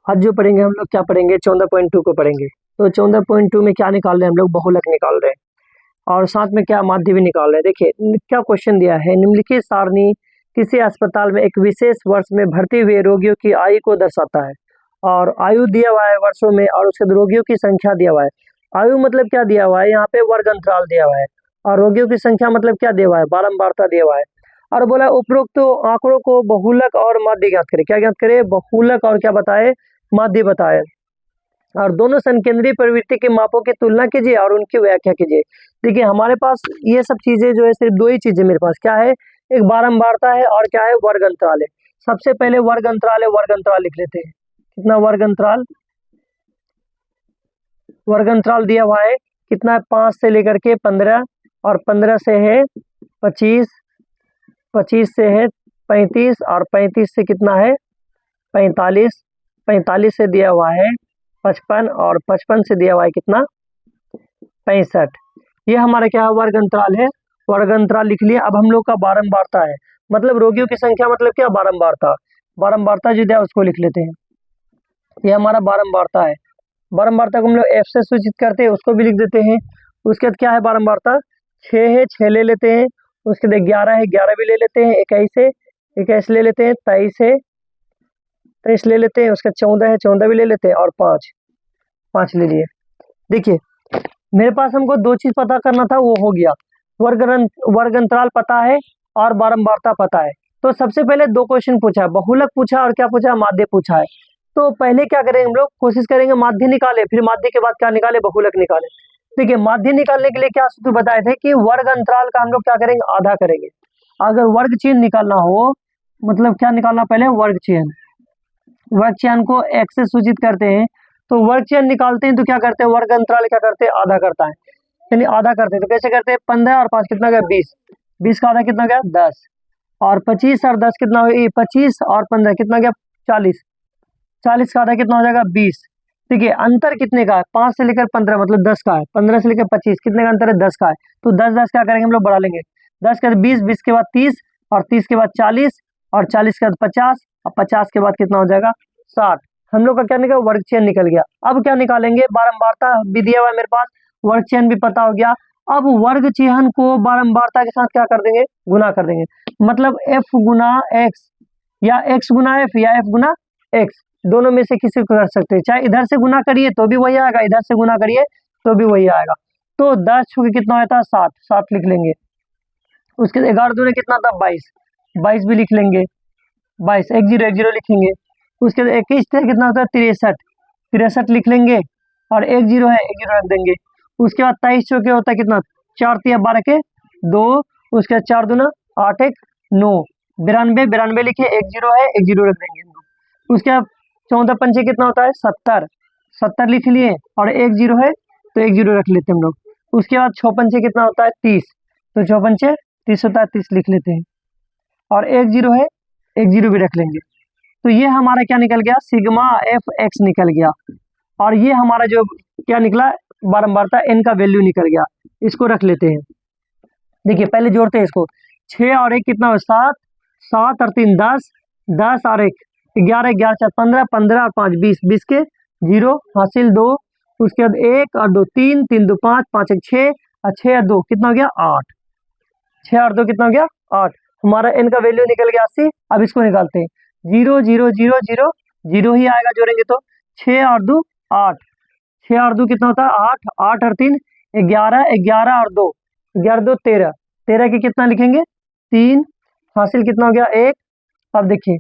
आज जो पढ़ेंगे हम लोग क्या पढ़ेंगे, 14.2 को पढ़ेंगे। तो 14.2 में क्या निकाल रहे हैं हम लोग, बहुलक निकाल रहे हैं और साथ में क्या माध्य भी निकाल रहे हैं। देखिए क्या क्वेश्चन दिया है, निम्नलिखित सारणी किसी अस्पताल में एक विशेष वर्ष में भर्ती हुए रोगियों की आयु को दर्शाता है और आयु दिया हुआ है वर्षों में और उसके रोगियों की संख्या दिया हुआ है। आयु मतलब क्या दिया हुआ है, यहाँ पे वर्ग अंतराल दिया हुआ है और रोगियों की संख्या मतलब क्या दिया हुआ है, बारंबारता दिया हुआ है। और बोला उपरोक्त तो आंकड़ों को बहुलक और माध्य ज्ञात करें। क्या ज्ञात करें, बहुलक और क्या बताए, माध्य बताए। और दोनों संकेंद्रीय प्रवृत्ति के मापों की तुलना कीजिए और उनकी व्याख्या कीजिए। देखिए हमारे पास ये सब चीजें जो है, सिर्फ दो ही चीजें मेरे पास, क्या है, एक बारंबारता है और क्या है, वर्ग अंतराल है। सबसे पहले वर्ग अंतराल है, वर्ग अंतराल लिख लेते हैं। कितना वर्ग अंतराल, वर्ग अंतराल दिया हुआ है कितना है, 5 से लेकर के 15 और 15 से है 25, 25 से है 35 और 35 से कितना है 45, 45 से दिया हुआ है 55 और 55 से दिया हुआ है कितना 65। ये हमारा क्या है, वर्ग अंतराल है। वर्ग अंतराल लिख लिया। अब हम लोग का बारंबारता है, मतलब रोगियों की संख्या मतलब क्या, बारंबारता। बारंबारता जो दिया उसको लिख लेते हैं, ये हमारा बारंबारता है। बारंबारता को हम लोग एफ से सूचित करते हैं, उसको भी लिख देते हैं। उसके बाद क्या है बारंबारता, 6 है 6 ले लेते हैं। उसके बाद 11 है 11 भी ले लेते हैं। 21 है 21 ले लेते हैं। 23 है 23 ले लेते हैं। उसका 14 है 14 भी ले लेते हैं और 5 ले लिए। देखिए मेरे पास हमको दो चीज पता करना था, वो हो गया, वर्ग अंतराल पता है और बारंबारता पता है। तो सबसे पहले दो क्वेश्चन पूछा, बहुलक पूछा और क्या पूछा, माध्य पूछा है। तो पहले क्या करेंगे हम लोग, कोशिश करेंगे माध्य निकाले, फिर माध्य के बाद क्या निकाले, बहुलक निकाले। देखिए माध्य निकालने के लिए क्या सूत्र बताए थे कि वर्ग अंतराल का हम लोग क्या करेंगे, आधा करेंगे। अगर वर्ग चिन्ह निकालना हो, मतलब क्या निकालना, पहले वर्ग चिन्ह, वर्ग चिन्ह को x से सूचित करते हैं। तो वर्ग चिन्ह निकालते हैं तो क्या करते हैं, वर्ग अंतराल क्या करते हैं, आधा करता है, यानी आधा करते हैं। तो कैसे करते हैं, 15 और 5 कितना गया, 20, 20 का आधा कितना गया 10, और 25 और 10 कितना हो, 25 और 15 कितना गया 40, 40 का आधा कितना हो जाएगा 20। देखिए अंतर कितने का है, 5 से लेकर 15 मतलब 10 का है, 15 से लेकर 25 कितने का अंतर है, 10 का है। तो 10 क्या करेंगे हम लोग, बढ़ा लेंगे, 10 का 20, 20 के बाद 30 और 30 के बाद 40 और 40 के बाद 50 और 50 के बाद कितना हो जाएगा 60। हम लोग का क्या निकला, वर्ग चिन्ह निकल गया। अब क्या निकालेंगे, बारंबारता भी दिया हुआ है मेरे पास, वर्ग चिन्ह भी पता हो गया। अब वर्ग चिन्ह को बारंबारता के साथ क्या कर देंगे, गुना कर देंगे। मतलब f गुना x या x गुना f या f गुना x, दोनों में से किसी को कर सकते हैं। चाहे इधर से गुना करिए तो भी वही आएगा, इधर से गुना करिए तो भी वही आएगा। तो 10 छुके कितना होता है 60, 60 लिख लेंगे। उसके 11 दूने कितना था 22, 22 भी लिख लेंगे, 22 1 0 1 0 लिखेंगे। उसके 21 थे कितना होता है 63, 63 लिख लेंगे और 1 0 है 1 0 रख देंगे। उसके बाद 23 चौके होता है कितना, 4 3 12 के 2, उसके बाद 4 दूना 8 1 9, 92 92 लिखे, 1 0 है 1 0 रख देंगे। उसके बाद 14 पंचे कितना होता है 70, 70 लिख लिए और 1 0 है तो 1 0 रख लेते हैं हम लोग। उसके बाद 6 पंचे कितना होता है 30, तो 6 पंचे 30 होता है, 30 लिख लेते हैं और 1 0 है 1 0 भी रख लेंगे। तो ये हमारा क्या निकल गया, सिग्मा एफ एक्स निकल गया। और ये हमारा जो क्या निकला, बारंबारता n का वैल्यू निकल गया। इसको रख लेते हैं। देखिए पहले जोड़ते हैं इसको, 6 और 1 कितना हो 7, 7 और 3 10, 10 और 1 11, 11 4 15, 15 और 5 20, 20 के 0 हासिल 2, उसके बाद 1 और 2 3, 3 2 5, 5 1 6 और 6 और 2 कितना हो गया 8, 6 और 2 कितना हो गया 8। हमारा n का वैल्यू निकल गया 80। अब इसको निकालते हैं, 0 0 0 0 0 ही आएगा जोड़ेंगे तो, 6 और 2 8, 6 और 2 कितना होता है 8, 8 और 3 11, 11 और 2 11 2 13, 13 के कितना लिखेंगे 3, हासिल कितना हो गया 1। अब देखिए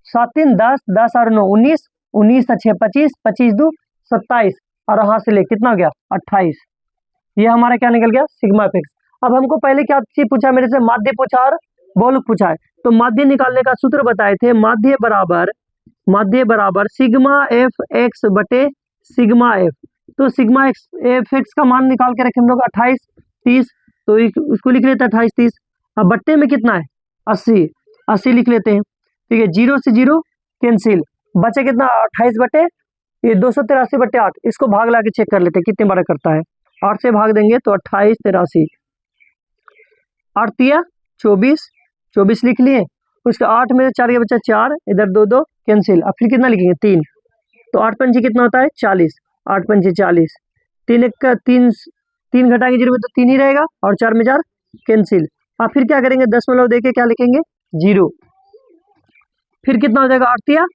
7 3 10, 10 और 9 19, 19 और 6 25, 25 2 27 और हासिल 1 कितना हो गया 28। ये हमारा क्या निकल गया, सिग्मा एफ एक्स। अब हमको पहले क्या चीज पूछा, मेरे से माध्य पूछा और बहुलक पूछा है। तो माध्य निकालने का सूत्र बताए थे, माध्य बराबर सिग्मा एफ एक्स बटे सिग्मा एफ। तो सिग्मा एफ एक्स का मान निकाल के रखे हम लोग 28 30, तो उसको लिख लेते हैं 28 30। अब बट्टे में कितना है 80, 80 लिख लेते हैं। ठीक है, 0 से 0 कैंसिल, बचे कितना 28 बटे ये 283 बटे 8। इसको भाग ला के चेक कर लेते हैं कितने बार करता है। 8 से भाग देंगे तो 28 83, 8 तिया 24, 24 लिख लिए। उसके 8 में से 4 के बच्चा 4, इधर 2 2 कैंसिल। अब फिर कितना लिखेंगे 3, तो 8 पंचे कितना होता है 40, 8 पंचे 40, 3 एक का 3, 3 घटाएंगे 0 में तो 3 ही रहेगा, और 4 में 4 कैंसिल। अब फिर क्या करेंगे, दशमलव देके क्या लिखेंगे 0, फिर कितना हो जाएगा 8 तिया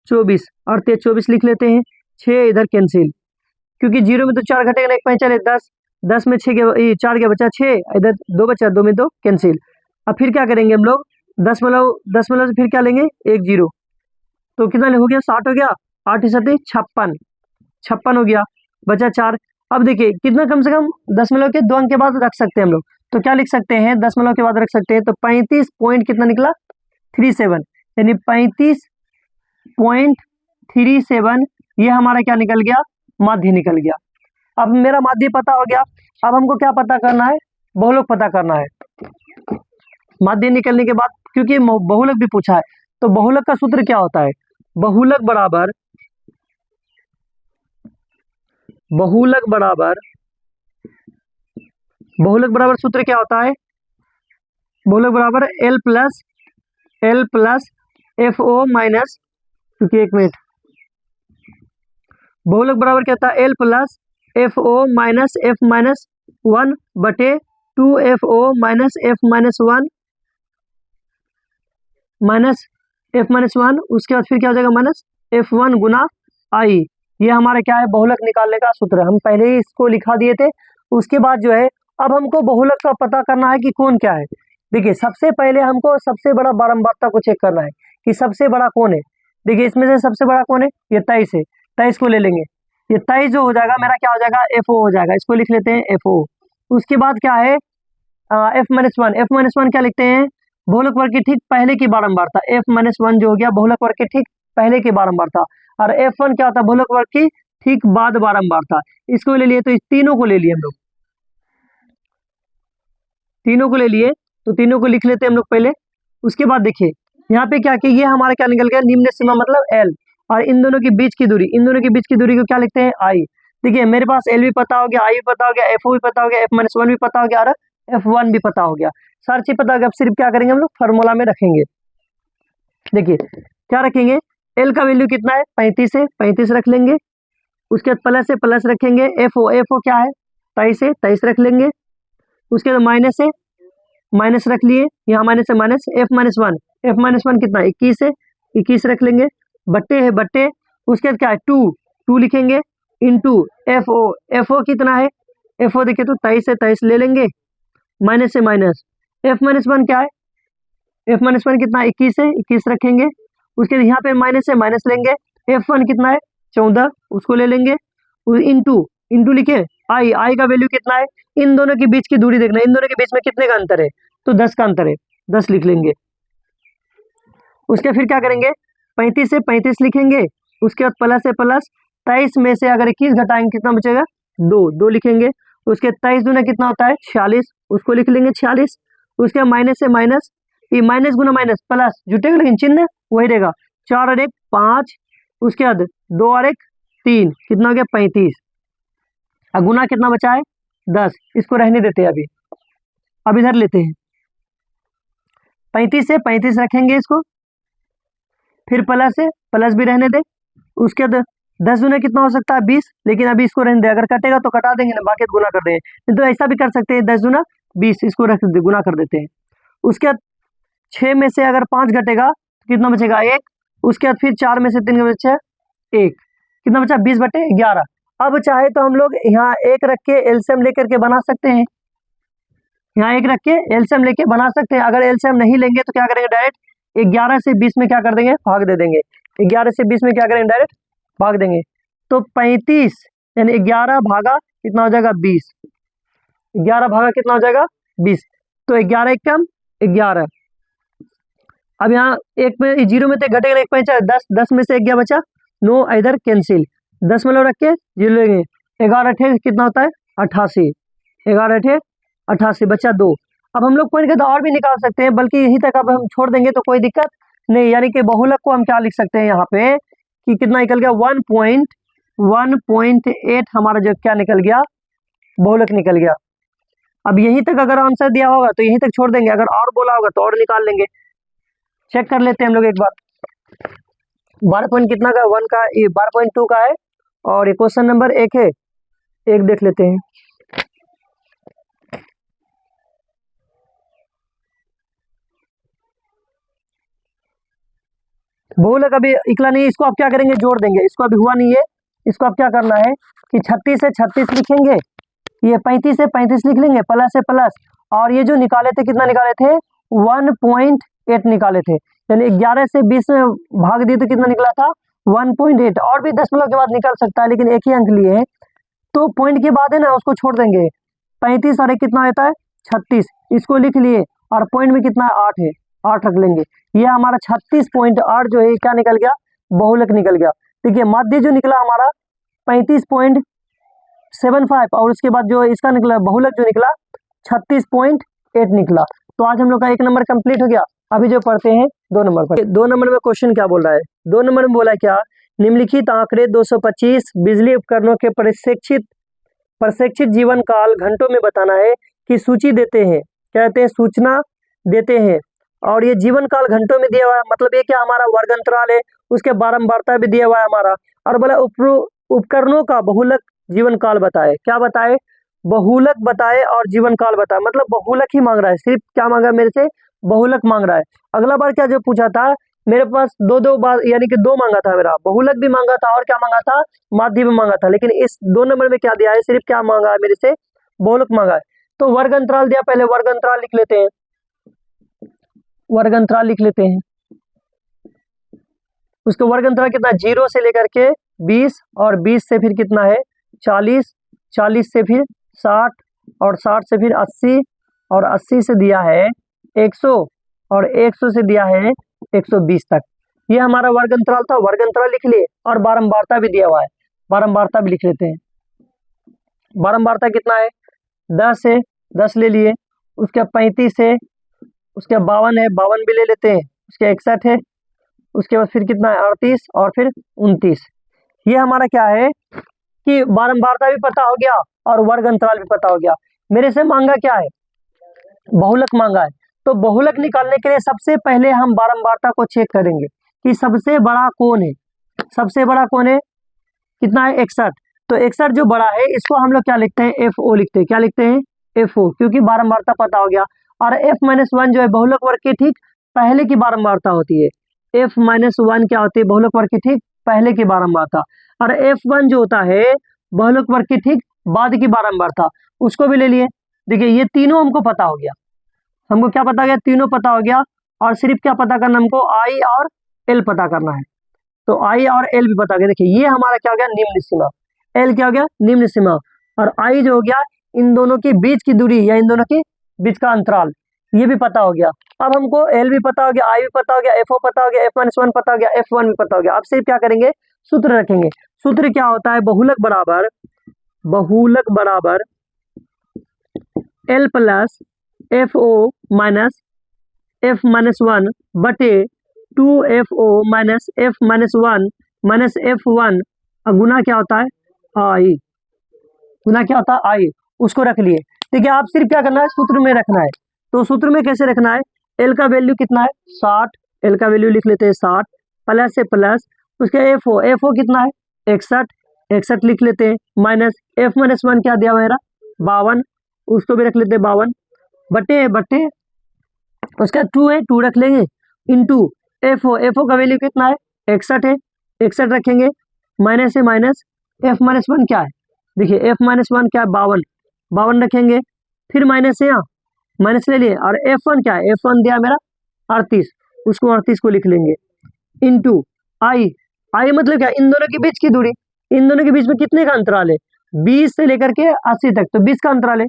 24, 8 तिया 24 लिख लेते हैं, 6 इधर कैंसिल, क्योंकि 0 में तो 4 घटेगा, एक पाँच चले 10, 10 में 6 के 4 के बचा 6, इधर 2 बचा, 2 में 2 कैंसिल। अब फिर क्या करेंगे हम लोग, दशमलव दशमलव से फिर क्या लेंगे 1 0, तो कितना हो गया 60 हो गया, 8 सत्ते 56, 56 हो गया, बचा 4। अब देखिए कितना कम से कम दशमलव के 2 अंक के बाद रख सकते हैं हम लोग, तो क्या लिख सकते हैं, दशमलव के बाद रख सकते हैं, तो 35 पॉइंट कितना निकला 37, यानी 35.37 ये हमारा क्या निकल गया, माध्य निकल गया। अब मेरा माध्य पता हो गया, अब हमको क्या पता करना है, बहुलक पता करना है। माध्य निकलने के बाद, क्योंकि बहुलक भी पूछा है, तो बहुलक का सूत्र क्या होता है, बहुलक बराबर सूत्र क्या होता है, बहुलक बराबर L प्लस FO माइनस, क्योंकि 1 मिनट, बहुलक बराबर क्या होता है L plus FO minus F minus 1 बटे 2FO minus F minus 1 minus F minus 1, उसके बाद फिर क्या हो जाएगा माइनस F1 गुना I। ये हमारा क्या है, बहुलक निकालने का सूत्र, हम पहले ही इसको लिखा दिए थे। उसके बाद जो है, अब हमको बहुलक का पता करना है कि कौन क्या है। देखिए सबसे पहले हमको सबसे बड़ा बारंबारता को चेक करना है कि सबसे बड़ा कौन है। देखिए इसमें से सबसे बड़ा कौन है, ये 23 है, 23 को ले लेंगे, ये 23 जो हो जाएगा मेरा क्या हो जाएगा FO हो जाएगा, इसको लिख लेते हैं FO। उसके बाद क्या है F माइनस 1, F माइनस 1 क्या लिखते हैं, बहुलक वर्ग की ठीक पहले की बारंबारता, F माइनस 1 जो हो गया बहुलक वर्ग के ठीक पहले की बारंबारता, और F1 क्या होता है बहुलक वर्ग की ठीक बाद बारंबारता। इसको ले लिए, तो इस तीनों को ले लिए हम लोग, तीनों को ले लिए, तो तीनों को लिख लेते हैं हम लोग पहले। उसके बाद देखिए यहाँ पे क्या कि ये हमारा क्या निकल गया, निम्न सीमा मतलब L, और इन दोनों के बीच की दूरी, इन दोनों के बीच की दूरी को क्या लिखते हैं I। देखिए मेरे पास L भी पता हो गया, I भी पता हो गया, FO भी पता हो गया, F माइनस 1 भी पता हो गया, और F1 भी पता हो गया, सारी चीज पता हो गया। अब सिर्फ क्या करेंगे हम लोग, फार्मूला में रखेंगे। देखिए क्या रखेंगे, L का वैल्यू कितना है 35 है, 35 रख लेंगे। उसके बाद प्लस से प्लस रखेंगे, FO क्या है 23 है, 23 रख लेंगे। उसके बाद माइनस है, माइनस रख लिए, यहाँ माइनस है minus, F minus 1, F minus 1 कितना 21 है, 21 रख लेंगे, बट्टे है बट्टे। उसके बाद क्या है 2 लिखेंगे, इंटू FO कितना है, FO देखिए तो 23 है, 23 ले लेंगे, माइनस से माइनस, F माइनस 1 क्या है, F माइनस 1 कितना 21 है, 21 रखेंगे। उसके बाद यहाँ पे माइनस से माइनस लेंगे, F1 कितना है 14, उसको ले लेंगे, इंटू लिखे I का वैल्यू कितना है, इन दोनों के बीच की दूरी देखना, इन दोनों के बीच में कितने का अंतर है, तो 10 का अंतर है, 10 लिख लेंगे। उसके फिर क्या करेंगे, 35 से 35 लिखेंगे। उसके बाद प्लस से प्लस, 23 में से अगर 21 घटाएंगे कितना बचेगा 2 लिखेंगे। उसके 23 दूना कितना होता है 46, उसको लिख लेंगे 46। उसके माइनस से माइनस, ये माइनस गुना माइनस प्लस जुटेगा, लेकिन चिन्ह वही रहेगा, 4 और 1 5, उसके बाद 2 और 1 3, कितना हो गया 35, और गुना कितना बचा है 10, इसको रहने देते हैं अभी। अब इधर लेते हैं 35 से 35 रखेंगे इसको, फिर प्लस से प्लस भी रहने दे। उसके बाद 10 दूना कितना हो सकता है 20, लेकिन अभी इसको रहने दे, अगर कटेगा तो कटा देंगे ना, बाकी गुना कर देंगे, नहीं तो ऐसा भी कर सकते हैं 10 दूना 20, इसको रख दे, गुना कर देते हैं। उसके बाद 6 में से अगर 5 घटेगा तो कितना बचेगा 1, उसके बाद फिर 4 में से 3 बचा 1, कितना बचा 20 बटे 11। अब चाहे तो हम लोग यहाँ 1 रख के एलसीएम लेकर के बना सकते हैं, यहाँ 1 रख के एलसीएम लेके बना सकते हैं। अगर एलसीएम नहीं लेंगे तो क्या करेंगे, डायरेक्ट 11 से 20 में क्या कर देंगे, भाग दे देंगे, 11 से 20 में क्या करेंगे, डायरेक्ट भाग देंगे। तो 35 यानी 11 भागा कितना हो जाएगा 20, 11 भागा कितना हो जाएगा 20, तो 11 एक कम 11। अब यहाँ 1 में 0 में तो घटेगा, 1 5 10, 10 में से 1 गया बचा 9, इधर कैंसिल, 10 में लो रख के 0 लेंगे, 11 अठे कितना होता है 88, 11 अठे 88 बचा 2। अब हम लोग पॉइंट के तो और भी निकाल सकते हैं, बल्कि यहीं तक अब हम छोड़ देंगे तो कोई दिक्कत नहीं। यानी कि बहुलक को हम क्या लिख सकते हैं यहाँ पे कि कितना निकल गया 1.8 हमारा जो क्या निकल गया, बहुलक निकल गया। अब यहीं तक अगर आंसर दिया होगा तो यहीं तक छोड़ देंगे, अगर और बोला होगा तो और निकाल लेंगे। चेक कर लेते हैं हम लोग एक बार। 12 पॉइंट कितना का, 1 का, ये 12.2 का है। और ये क्वेश्चन नंबर 1 है, एक देख लेते हैं। बहुलक अभी इकला नहीं है, इसको आप क्या करेंगे, जोड़ देंगे। इसको अभी हुआ नहीं है, इसको आप क्या करना है कि 36 से 36 लिखेंगे, ये 35 से 35 लिख लेंगे, प्लस से प्लस, और ये जो निकाले थे कितना निकाले थे, 1.8 निकाले थे। यानी 11 से 20 में भाग दिए तो कितना निकला था, 1.8। और भी दशमलव के बाद निकल सकता है, लेकिन एक ही अंक लिए हैं तो पॉइंट के बाद है ना उसको छोड़ देंगे। 35 और एक कितना होता है, 36, इसको लिख लिए, और पॉइंट में कितना है, 8 है, 8 रख लेंगे। ये हमारा 36.8 जो है क्या निकल गया, बहुलक निकल गया। देखिए माध्य जो निकला हमारा 35.75, और उसके बाद जो इसका निकला बहुलक जो निकला 36.8 निकला। तो आज हम लोग का 1 नंबर कंप्लीट हो गया। अभी जो पढ़ते हैं 2 नंबर पर। 2 नंबर में क्वेश्चन क्या बोल रहा है, 2 नंबर में बोला है क्या, निम्नलिखित आंकड़े 225 बिजली उपकरणों के प्रशिक्षित जीवन काल घंटों में बताना है कि सूची देते हैं, कहते हैं सूचना देते हैं। और ये जीवन काल घंटों में दिया हुआ है, मतलब ये क्या हमारा वर्ग अंतराल है, उसके बारंबारता भी दिया हुआ है हमारा। और बोला उपकरणों का बहुलक जीवन काल बताए, क्या बताए, बहुलक बताए और जीवन काल बताए, मतलब बहुलक ही मांग रहा है, सिर्फ क्या मांगा मेरे से, बहुलक मांग रहा है। अगला बार क्या जो पूछा था मेरे पास दो बार, यानी कि 2 मांगा था मेरा, बहुलक भी मांगा था और क्या मांगा था, माध्य भी मांगा था। लेकिन इस 2 नंबर में क्या दिया है, सिर्फ क्या मांगा है मेरे से, बहुलक मांगा है। तो वर्ग अंतराल दिया, पहले वर्ग अंतराल लिख लेते हैं, वर्ग अंतराल लिख लेते हैं। उसका वर्ग अंतराल कितना, 0 से लेकर के 20, और 20 से फिर कितना है 40, 40 से फिर 60, और 60 से फिर 80, और 80 से दिया है 100, और 100 से दिया है 120 तक। ये हमारा वर्ग अंतराल था, वर्ग अंतराल लिख लिए। और बारंबारता भी दिया हुआ है, बारंबारता भी लिख लेते हैं। बारंबारता कितना है, 10 है, 10 ले लिए। उसके 35 है, उसके 52 है, 52 भी ले लेते हैं। उसके 61 है, उसके बाद फिर कितना है 38, और फिर 29। ये हमारा क्या है कि बारंबारता भी पता हो गया और वर्ग अंतराल भी पता हो गया। मेरे से मांगा क्या है, बहुलक मांगा है। तो बहुलक निकालने के लिए सबसे पहले हम बारंबारता को चेक करेंगे कि सबसे बड़ा कौन है, सबसे बड़ा कौन है, कितना है 61। तो 61 जो बड़ा है इसको हम लोग क्या लिखते हैं, FO लिखते हैं, क्या लिखते हैं, FO, क्योंकि बारंबारता पता हो गया। और F-1 जो है बहुलक वर्ग की ठीक पहले की बारंबारता होती है, F-1 क्या होती है, बहुलक वर्ग की ठीक पहले की बारंबारता। और F1 जो होता है बहुलक वर्ग की ठीक बाद की बारंबारता, उसको भी ले लिए। देखिए ये तीनों हमको पता हो गया, हमको क्या पता गया, तीनों पता हो गया। और सिर्फ क्या पता करना, हमको I और L पता करना है। तो I और L भी पता गया। देखिए ये हमारा क्या हो गया, निम्न सीमा, L क्या हो गया, निम्न सीमा, और I जो हो गया इन दोनों के बीच की दूरी या इन दोनों के बीच का अंतराल, ये भी पता हो गया। अब हमको L भी पता हो गया, I भी पता हो गया, FO पता हो गया, F-1 पता हो गया, F1 भी पता हो गया। अब सिर्फ क्या करेंगे, सूत्र रखेंगे। सूत्र क्या होता है, बहुलक बराबर L plus FO minus F-1 बटे 2FO minus F-1 minus F1, गुना क्या होता है, I, गुना क्या होता है, I, उसको रख लिए। ठीक है, आप सिर्फ क्या करना है, सूत्र में रखना है। तो सूत्र में कैसे रखना है, L का वैल्यू कितना है 60, L का वैल्यू लिख लेते हैं 60, प्लस से प्लस उसके FO कितना है 61, 61 लिख लेते हैं, माइनस F-1 क्या दिया मेरा 52, उसको भी रख लेते हैं 52, बटे उसका 2 है, 2 रख लेंगे, इंटू FO का वैल्यू कितना है 61 है, 61 रखेंगे, माइनस से माइनस F-1 क्या है, देखिए F-1 क्या है 52 रखेंगे, फिर माइनस से यहाँ माइनस ले लिए। और F1 क्या है, F1 दिया मेरा 38, उसको 38 को लिख लेंगे, इंटू I मतलब क्या, इन दोनों के बीच की दूरी, इन दोनों के बीच में कितने का अंतराल है, 20 से लेकर के 80 तक, तो 20 का अंतराल है,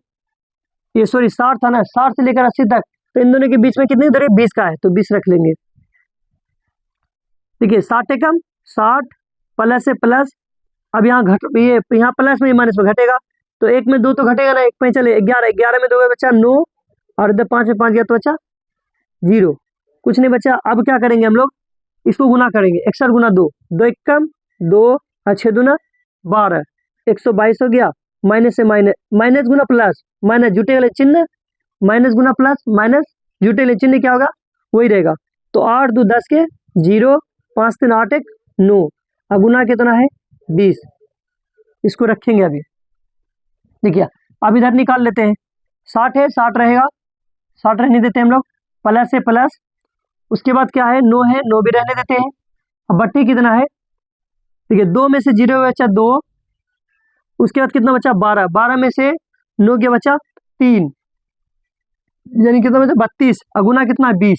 ये सॉरी 60 था ना, 60 से लेकर 80 तक, तो इन दोनों के बीच में कितनी दूरी, 20 का है, तो 20 रख लेंगे। देखिए 60 एकम 60, प्लस से प्लस, अब यहाँ ये यहाँ प्लस में माइनस में घटेगा, तो 1 में 2 तो घटेगा ना, 1 में चले 11, 11 में 2 बचा 9, और इधर 5 में 5 गया तो बचा 0, कुछ नहीं बचा। अब क्या करेंगे हम लोग, इसको गुना करेंगे, 61 गुना 2, 2 एकम 2, 6 दूना 12, 122 हो गया, माइनस से माइनस गुना प्लस, माइनस जुटे वाले चिन्ह, माइनस गुना प्लस, माइनस जुटे वाले चिन्ह क्या होगा, वही रहेगा। तो 8 2 10 के 0, 5 3 8 1 9 और गुना कितना है 20, इसको रखेंगे अभी। देखिए अब इधर निकाल लेते हैं, 60 है, 60 रहेगा, 60 रहने देते हैं हम लोग, प्लस है प्लस, उसके बाद क्या है 9 है, 9 भी रहने देते हैं। अब बट्टी कितना है, देखिए 2 में से 0 बचा 2, उसके बाद कितना बचा 12, 12 में से 9 के बचा 3, यानी कितना बचा 32, अगुना कितना 20,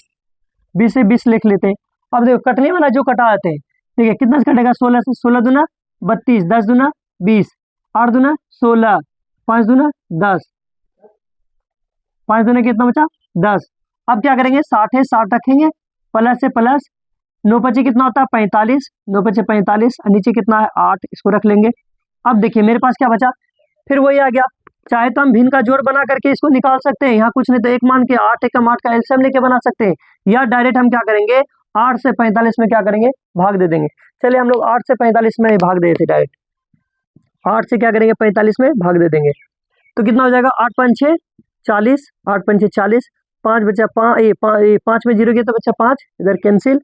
20 से 20 लिख लेते हैं। अब देखो कटने वाला जो कटा आते हैं, ठीक है, कितना से कटेगा 16 से, 16 दूना 32, 10 दूना 20, 8 दूना 16, 5 दूना 10, 5 दूना कितना बचा 10। अब क्या करेंगे 60 है, 60 रखेंगे, प्लस से प्लस, 9 पचे कितना होता है 45, 9 पचे 45 और नीचे कितना है 8, इसको रख लेंगे। अब देखिए मेरे पास क्या बचा, फिर वही आ गया, चाहे तो हम भिन्न का जोड़ बना करके इसको निकाल सकते हैं, यहाँ कुछ नहीं तो एक मान के 8 एकम 8 का एलसीएम लेके बना सकते हैं, या डायरेक्ट हम क्या करेंगे 8 से 45 में क्या करेंगे भाग दे देंगे। चलिए हम लोग 8 से 45 में भाग दे थे डायरेक्ट, 8 से क्या करेंगे 45 में भाग दे देंगे, तो कितना हो जाएगा 8 5 6 40, 8 5 6 40, 5 बचा 5 में 0 के तो बचा 5, इधर कैंसिल,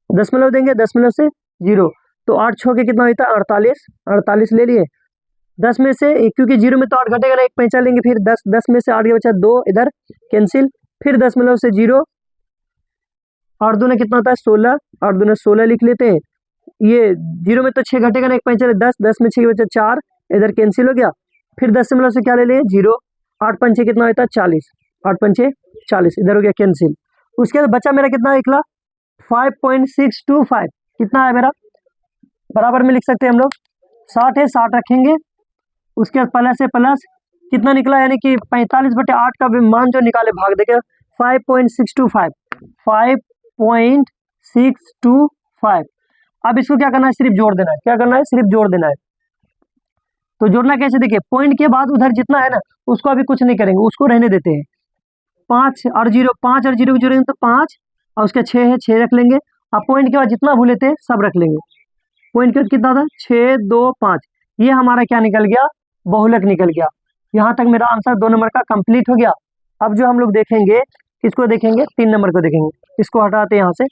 दशमलव देंगे, दशमलव से 0, तो 8 6 के कितना होता है 48, 48 ले लिए। 10 में से क्योंकि 0 में तो 8 घटेगा ना, एक पैंचा लेंगे, फिर 10 में से 8 के बचा 2, इधर कैंसिल, फिर दशमलव से 0, 8 दूना कितना होता है 16, 8 दूना 16 लिख लेते हैं। ये 0 में तो 6 घटेगा ना, एक पैंचा 10, 10 में 6 के बचा 4, इधर कैंसिल हो गया, फिर दशमलव से क्या ले लिए 0, 8 पंचे कितना होता है 40, 8 पंचे 40, इधर हो गया कैंसिल। उसके बाद बचा मेरा कितना निकला 5.625, कितना है मेरा, बराबर में लिख सकते हैं हम लोग, 60 है 60 रखेंगे, उसके बाद प्लस से प्लस कितना निकला, यानी कि 45/8 का भी मान जो निकाले भाग देगा 5.625, 5.625। अब इसको क्या करना है सिर्फ जोड़ देना है, क्या करना है सिर्फ जोड़ देना है। तो जोड़ना कैसे, देखिए पॉइंट के बाद उधर जितना है ना उसको अभी कुछ नहीं करेंगे, उसको रहने देते हैं। 5 और 0 को जोड़ेंगे तो 5 और उसके 6 है 6 रख लेंगे, अब पॉइंट के बाद जितना भूले थे सब रख लेंगे। पॉइंट के बाद कितना था 6 2 5, ये हमारा क्या निकल गया बहुलक निकल गया। यहाँ तक मेरा आंसर 2 नंबर का कंप्लीट हो गया। अब जो हम लोग देखेंगे किसको देखेंगे 3 नंबर को देखेंगे, इसको हटाते हैं यहाँ से।